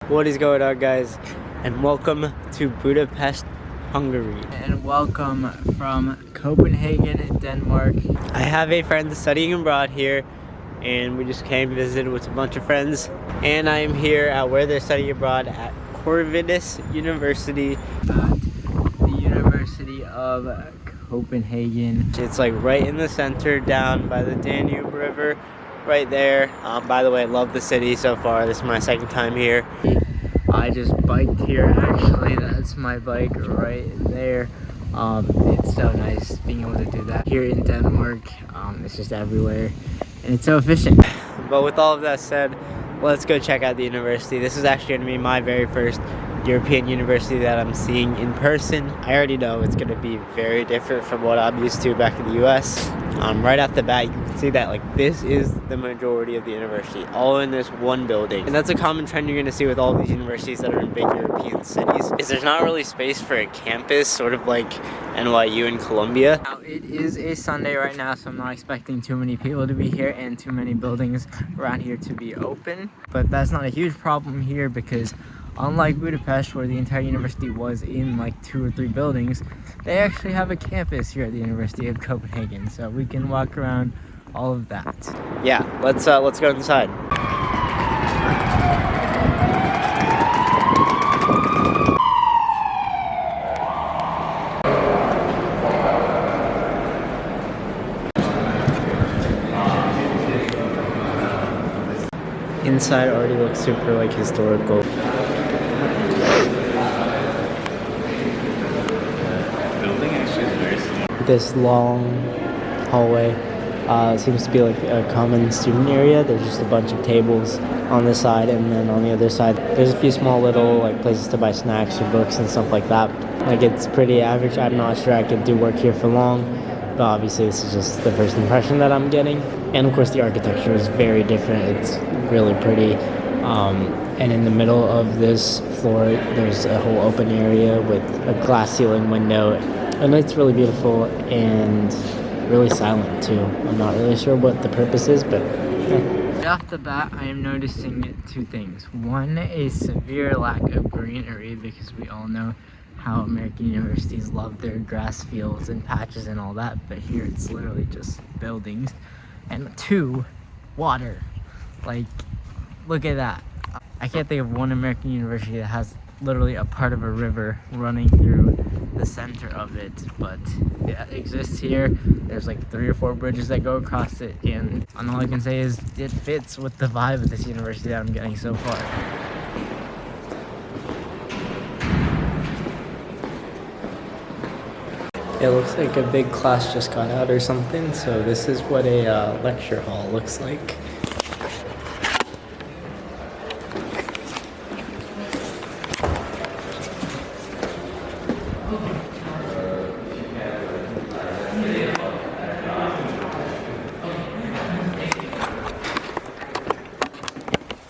What is going on, guys? And welcome to Budapest, Hungary. And welcome from Copenhagen, Denmark. I have a friend studying abroad here, and we just came to visit with a bunch of friends. And I am here at where they're studying abroad at Corvinus University, the University of Copenhagen. It's like right in the center, down by the Danube River, right there. By the way, I love the city so far. This is my second time here. I just biked here, actually. That's my bike right there. It's so nice being able to do that here in Denmark. It's just everywhere, and it's so efficient. But with all of that said, let's go check out the university. This is actually going to be my very first European university that I'm seeing in person. I already know it's going to be very different from what I'm used to back in the US. Right off the bat, you can see that like this is the majority of the university, all in this one building. And that's a common trend you're going to see with all these universities that are in big European cities, is there's not really space for a campus, sort of like NYU in Columbia. Now, it is a Sunday right now, so I'm not expecting too many people to be here and too many buildings around here to be open. But that's not a huge problem here because unlike Budapest, where the entire university was in like 2 or 3 buildings, they actually have a campus here at the University of Copenhagen, so we can walk around all of that. Yeah, let's go inside. Inside already looks super like historical. This long hallway seems to be like a common student area. There's just a bunch of tables on this side, and then on the other side there's a few small little like places to buy snacks or books and stuff like that. Like, it's pretty average. I'm not sure I could do work here for long, but obviously this is just the first impression that I'm getting. And of course the architecture is very different. It's really pretty. And in the middle of this floor there's a whole open area with a glass ceiling window. And it's really beautiful and really silent too. I'm not really sure what the purpose is, but yeah. Right off the bat, I am noticing 2 things. One, a severe lack of greenery, because we all know how American universities love their grass fields and patches and all that, but here it's literally just buildings. And 2, water. Like, look at that. I can't think of one American university that has literally a part of a river running through the center of it, but it exists here. There's like 3 or 4 bridges that go across it, and all I can say is it fits with the vibe of this university that I'm getting so far. It looks like a big class just got out or something, so this is what a lecture hall looks like.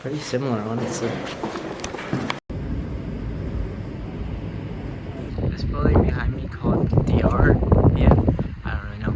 Pretty similar, honestly. This building behind me called DR, yeah, I don't really know.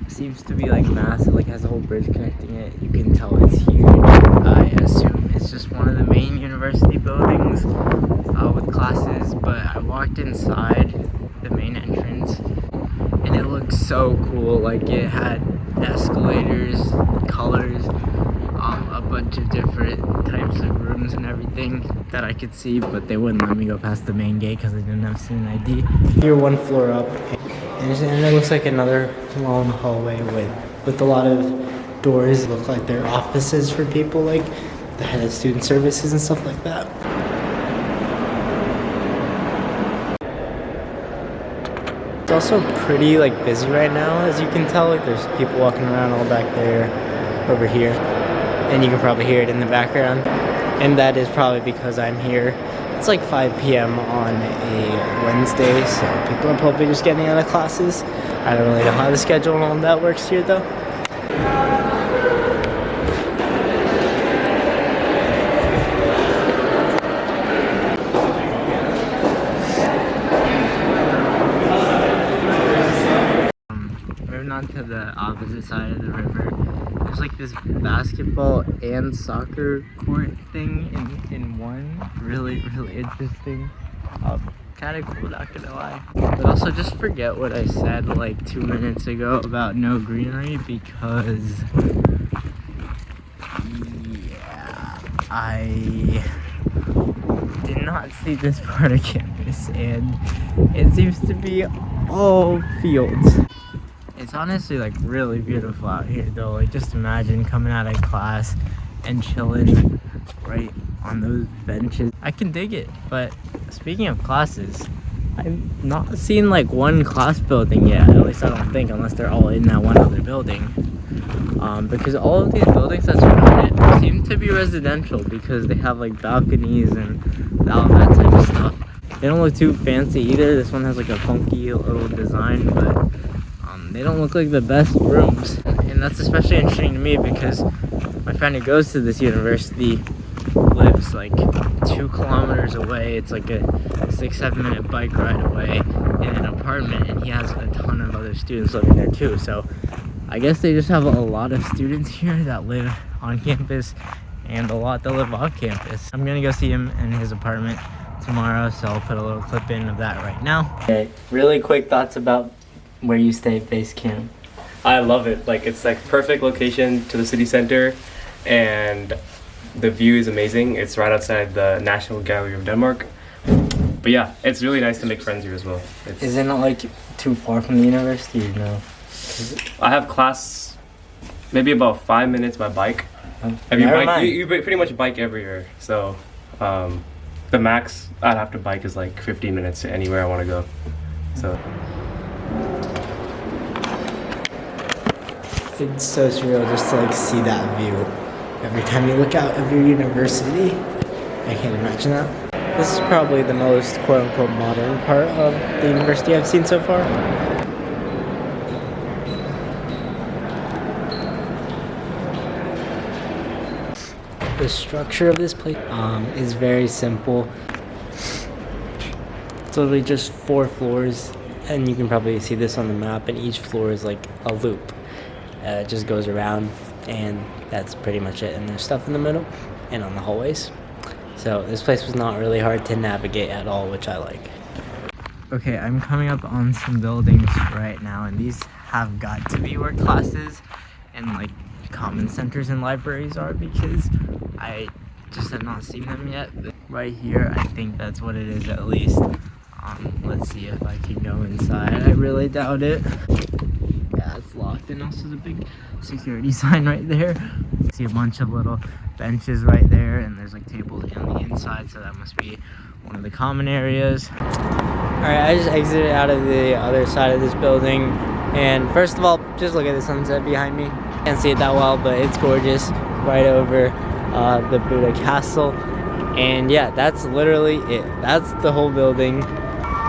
Seems to be like massive, like has a whole bridge connecting it. You can tell it's huge. I assume it's just one of the main university buildings with classes, but I walked inside the main entrance and it looked so cool. Like, it had escalators, colors, a bunch of different types of rooms and everything that I could see, but they wouldn't let me go past the main gate because I didn't have student ID. You're 1 floor up, and it looks like another long hallway with a lot of doors. It look like they're offices for people, like the head of student services and stuff like that. It's also pretty like busy right now, as you can tell. Like, there's people walking around all back there, over here. And you can probably hear it in the background. And that is probably because I'm here. It's like 5 p.m. on a Wednesday, so people are probably just getting out of classes. I don't really know how the schedule and all that works here, though. Moving on to the opposite side of the river. there's like this basketball and soccer court thing in one. Really interesting. Kind of cool, not gonna lie. But also just forget what I said like 2 minutes ago about no greenery, because yeah, I did not see this part of campus, and it seems to be all fields. It's honestly like really beautiful out here though. Like just imagine coming out of class and chilling right on those benches. I can dig it. But speaking of classes, I've not seen like one class building yet. At least I don't think, unless they're all in that one other building. Because all of these buildings that surround it seem to be residential, because they have like balconies and all that type of stuff. They don't look too fancy either. This one has like a funky little design, but they don't look like the best rooms. And that's especially interesting to me because my friend who goes to this university lives like 2 kilometers away. It's like a 6-7 minute bike ride away in an apartment, and he has a ton of other students living there too. So I guess they just have a lot of students here that live on campus and a lot that live off campus. I'm gonna go see him in his apartment tomorrow, so I'll put a little clip in of that right now. Okay, really quick thoughts about where you stay at base camp. I love it. Like, it's like perfect location to the city center, and the view is amazing. It's right outside the National Gallery of Denmark. But yeah, it's really nice to make friends here as well. Isn't it like too far from the university, you know? I have class maybe about 5 minutes by bike. You pretty much bike everywhere. So the max I'd have to bike is like 15 minutes to anywhere I want to go. So it's so surreal just to like see that view every time you look out of your university. I can't imagine that. This is probably the most quote-unquote modern part of the university I've seen so far. The structure of this place is very simple. It's literally just 4 floors, and you can probably see this on the map, and each floor is like a loop. It just goes around, and that's pretty much it. And there's stuff in the middle and on the hallways. So this place was not really hard to navigate at all, which I like. Okay, I'm coming up on some buildings right now, and these have got to be where classes and like common centers and libraries are, because I just have not seen them yet. But right here, I think that's what it is at least. Let's see if I can go inside. I really doubt it. Yeah, it's locked, and also there's a big security sign right there. See a bunch of little benches right there, and there's like tables on the inside, so that must be one of the common areas. Alright, I just exited out of the other side of this building, and first of all, just look at the sunset behind me. Can't see it that well, but it's gorgeous right over the Buda Castle. And yeah, that's literally it. That's the whole building.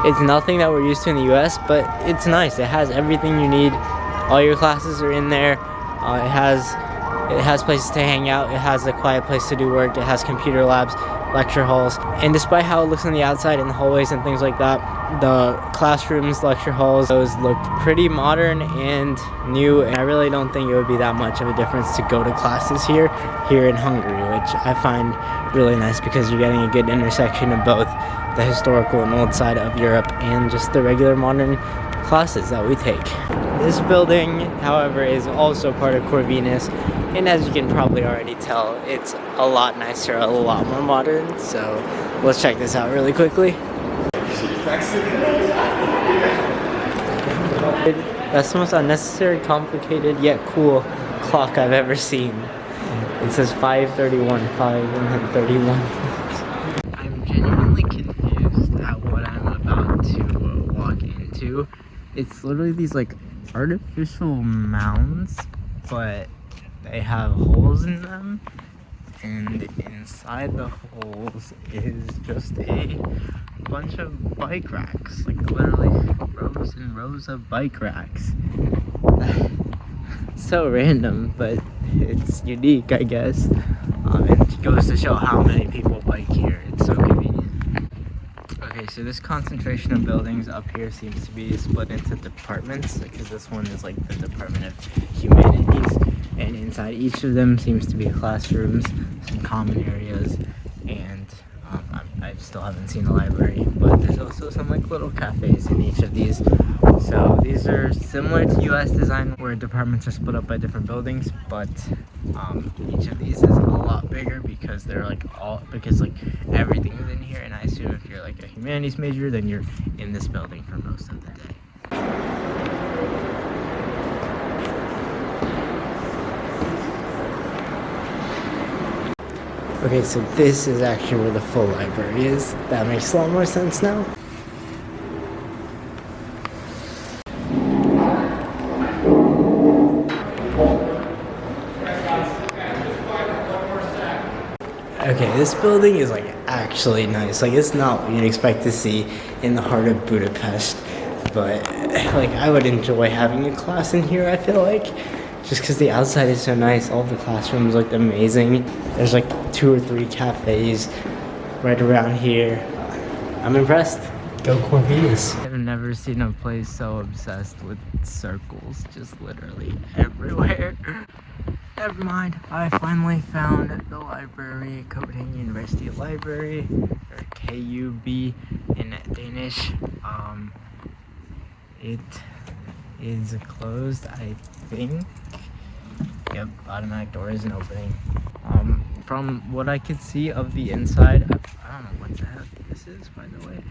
It's nothing that we're used to in the US, but it's nice. It has everything you need. All your classes are in there. It has places to hang out. It has a quiet place to do work. It has computer labs, lecture halls. And despite how it looks on the outside in the hallways and things like that, the classrooms, lecture halls, those look pretty modern and new. And I really don't think it would be that much of a difference to go to classes here in Hungary, which I find really nice, because you're getting a good intersection of both the historical and old side of Europe and just the regular modern classes that we take. This building, however, is also part of Corvinus, and as you can probably already tell, it's a lot nicer, a lot more modern. So let's check this out really quickly. That's the most unnecessary, complicated, yet cool clock I've ever seen. It says 5:31, 5:31. I'm genuinely confused at what I'm about to walk into. It's literally these like artificial mounds, but they have holes in them, and inside the holes is just a bunch of bike racks, like literally rows and rows of bike racks. So random, but it's unique, I guess. And it goes to show how many people bike here. It's so convenient. Okay, so this concentration of buildings up here seems to be split into departments, because this one is like the Department of Humanities. and inside each of them seems to be classrooms, some common areas, and I still haven't seen a library, but there's also some like little cafes in each of these. So these are similar to US design where departments are split up by different buildings, but each of these is a lot bigger because they're like everything is in here, and I assume if you're like a humanities major, then you're in this building for most of the day. Okay, so this is actually where the full library is. That makes a lot more sense now. Okay, this building is like actually nice. Like, it's not what you'd expect to see in the heart of Budapest, but like I would enjoy having a class in here, I feel like. Just because the outside is so nice. All the classrooms look amazing. There's like 2 or 3 cafes right around here. I'm impressed. Go Corvinus. I've never seen a place so obsessed with circles, just literally everywhere. Never mind. I finally found the library, Copenhagen University Library, or KUB in Danish. It is closed, I think. Yep, automatic door isn't opening. From what I could see of the inside, I don't know what the heck this is, by the way.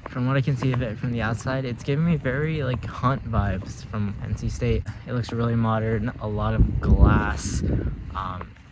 From what I can see of it from the outside, it's giving me very like Hunt vibes from NC State. It looks really modern, a lot of glass,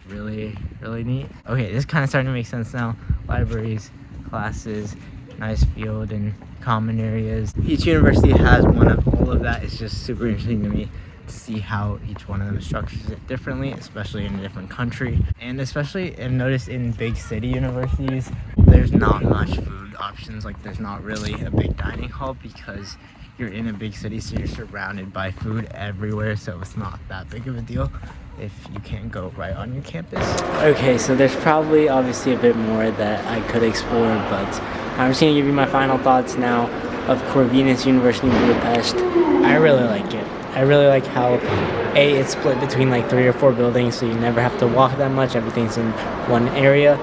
really neat. Okay, this is kind of starting to make sense now. Libraries, classes, nice field and common areas. Each university has one of all of that. It's just super interesting to me to see how each one of them structures it differently, especially in a different country. And especially, I've noticed in big city universities, there's not much food options. Like, there's not really a big dining hall because you're in a big city, so you're surrounded by food everywhere, so it's not that big of a deal if you can't go right on your campus. Okay, so there's probably obviously a bit more that I could explore, but I'm just gonna give you my final thoughts now of Corvinus University in Budapest. I really like it. I really like how it's split between like 3 or 4 buildings, so you never have to walk that much. Everything's in one area.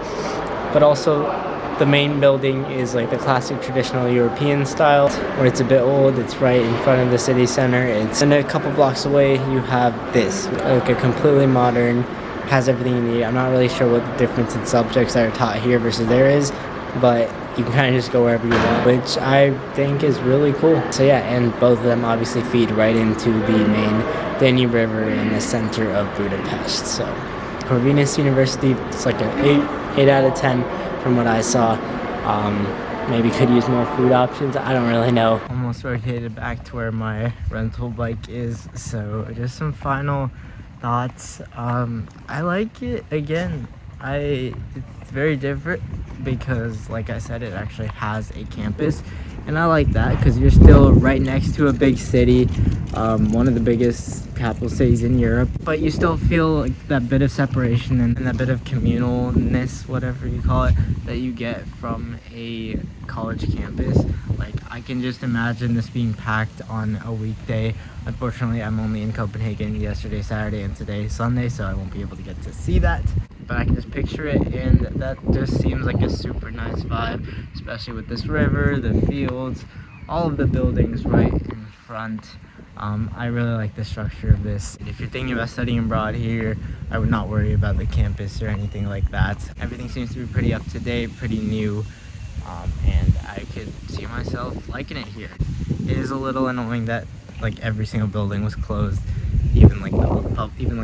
But also, the main building is like the classic traditional European style, where it's a bit old. It's right in front of the city center. And a couple blocks away, you have this, like a completely modern, has everything you need. I'm not really sure what the difference in subjects that are taught here versus there is, but you can kind of just go wherever you want, which I think is really cool. So yeah, and both of them obviously feed right into the main Danube River in the center of Budapest. So Corvinus University, it's like an 8 out of 10 from what I saw. Maybe could use more food options. I don't really know. Almost rotated back to where my rental bike is. So just some final thoughts. I like it. Again, it's very different because, like I said, it actually has a campus, and I like that because you're still right next to a big city, one of the biggest capital cities in Europe, but you still feel like that bit of separation and that bit of communalness, whatever you call it, that you get from a college campus. Like, I can just imagine this being packed on a weekday. Unfortunately, I'm only in Copenhagen yesterday, Saturday, and today, Sunday, so I won't be able to get to see that. But I can just picture it, and that just seems like a super nice vibe, especially with this river, the fields, all of the buildings right in front. I really like the structure of this. If you're thinking about studying abroad here, I would not worry about the campus or anything like that. Everything seems to be pretty up to date, pretty new, and I could see myself liking it here. It is a little annoying that like every single building was closed, even like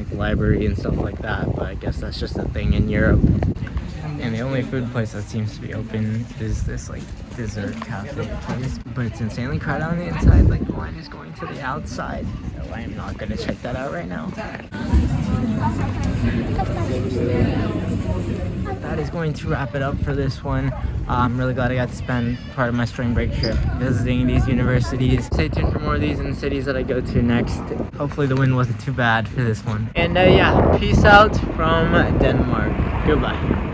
the library and stuff like that, but I guess that's just a thing in Europe. And the only food place that seems to be open is this like dessert cafe place, but it's insanely crowded on the inside. Like, the line is going to the outside, so I am not gonna check that out right now. That is going to wrap it up for this one. I'm really glad I got to spend part of my spring break trip visiting these universities. Stay tuned for more of these in the cities that I go to next. Hopefully the wind wasn't too bad for this one. And yeah, peace out from Denmark. Goodbye.